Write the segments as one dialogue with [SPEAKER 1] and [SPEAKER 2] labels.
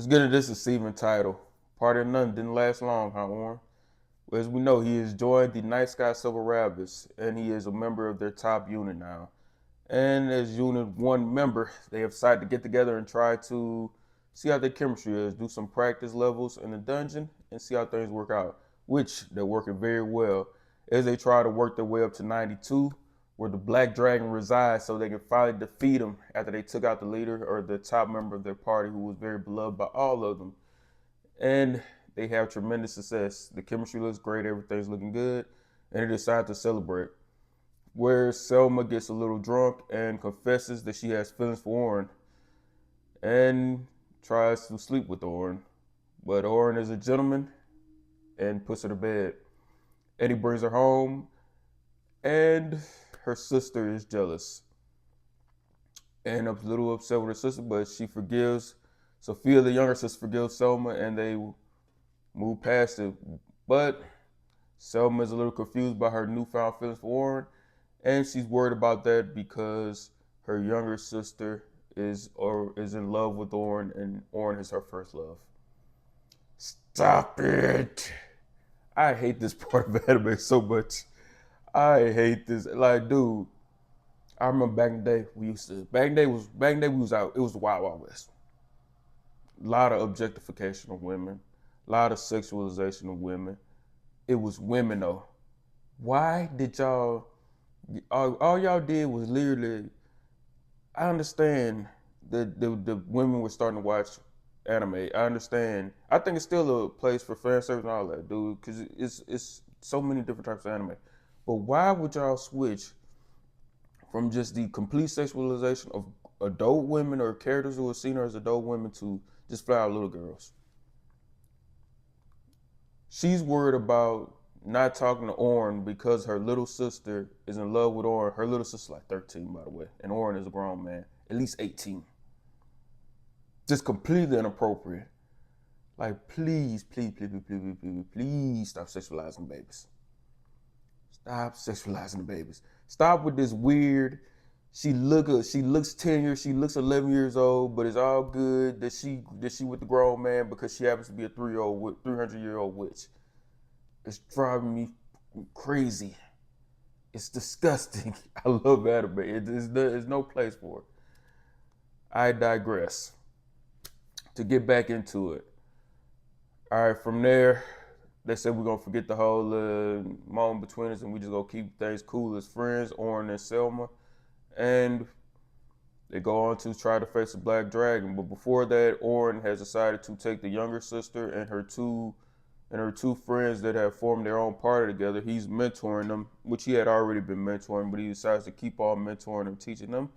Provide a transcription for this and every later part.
[SPEAKER 1] Let's get into this deceiving title. Party of None didn't last long, huh, Warren? Well, as we know, he has joined the Night Sky Silver Rabbits, and he is a member of their top unit now. And as Unit 1 member, they have decided to get together and try to see how their chemistry is, do some practice levels in the dungeon, and see how things work out, which they're working very well as they try to work their way up to 92, where the Black Dragon resides, so they can finally defeat him after they took out the leader or the top member of their party, who was very beloved by all of them. And they have tremendous success. The chemistry looks great, everything's looking good, and they decide to celebrate. Where Selma gets a little drunk and confesses that she has feelings for Orin and tries to sleep with Orin. But Orin is a gentleman and puts her to bed. Eddie brings her home, and her sister is jealous and a little upset with her sister, but she forgives. Sophia, the younger sister, forgives Selma, and they move past it. But Selma is a little confused by her newfound feelings for Orin, and she's worried about that because her younger sister is in love with Orin, and Orin is her first love. Stop it! I hate this part of anime so much. I hate this. Like, dude, I remember back in the day back in the day we was out. It was the Wild Wild West. A lot of objectification of women, a lot of sexualization of women. It was women though. Why did y'all? All y'all did was literally. I understand that the women were starting to watch anime. I understand. I think it's still a place for fan service and all that, dude, because it's so many different types of anime. But why would y'all switch from just the complete sexualization of adult women or characters who are seen as adult women to just flat out little girls? She's worried about not talking to Orin because her little sister is in love with Orin. Her little sister's like 13, by the way, and Orin is a grown man, at least 18. Just completely inappropriate. Like, please stop sexualizing babies. Stop sexualizing the babies. Stop with this weird. She looks 10 years. She looks 11 years old, but it's all good that she with the grown man because she happens to be a 300-year-old witch. It's driving me crazy. It's disgusting. I love anime. There's no place for it. I digress. To get back into it. All right, from there, they said we're gonna forget the whole moment between us, and we just gonna keep things cool as friends, Orin and Selma, and they go on to try to face the Black Dragon. But before that, Orin has decided to take the younger sister and her two friends that have formed their own party together. He's mentoring them, which he had already been mentoring, but he decides to keep on mentoring them, teaching them,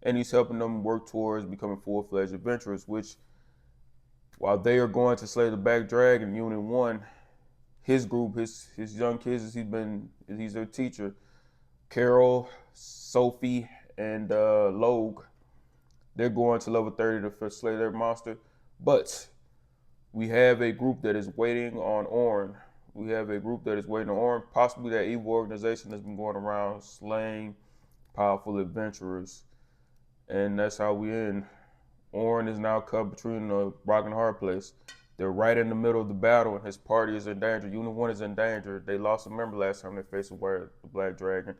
[SPEAKER 1] and he's helping them work towards becoming full-fledged adventurers. Which, while they are going to slay the Black Dragon, Unit One, his group, his young kids, he's their teacher. Carol, Sophie, and Logue, they're going to level 30 to slay their monster. But we have a group that is waiting on Orin. We have a group that is waiting on Orin, possibly that evil organization that's been going around slaying powerful adventurers. And that's how we end. Orin is now caught between a rock and a hard place. They're right in the middle of the battle, and his party is in danger. Unit 1 is in danger. They lost a member last time they faced the Black Dragon.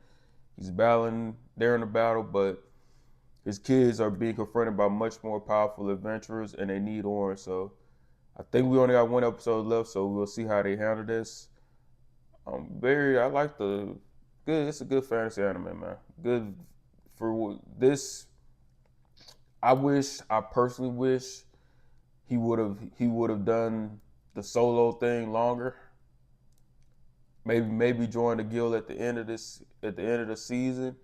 [SPEAKER 1] He's battling, they're in the battle, but his kids are being confronted by much more powerful adventurers, and they need Orin. So I think we only got one episode left, so we'll see how they handle this. I like it's a good fantasy anime, man. Good for this. I personally wish he would have done the solo thing longer. Maybe join the guild at the end of the season,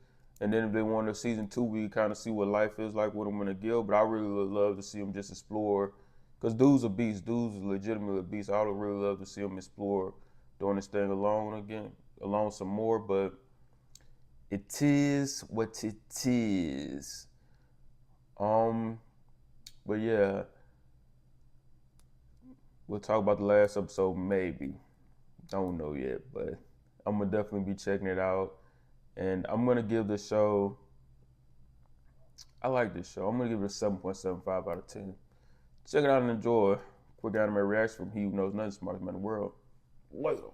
[SPEAKER 1] and then if they want a season 2, we kind of see what life is like with him in the guild. But I really would love to see him just explore, because dude's a beast. Dude's legitimately a beast. I would really love to see him explore doing this thing alone some more. But it is what it is. Um, but yeah, we'll talk about the last episode maybe. Don't know yet, but I'm gonna definitely be checking it out. And I'm gonna give the show. I like this show. I'm gonna give it a 7.75 out of 10. Check it out and enjoy. Quick anime reaction from He Who Knows Nothing, Smartest Man in the World. Later.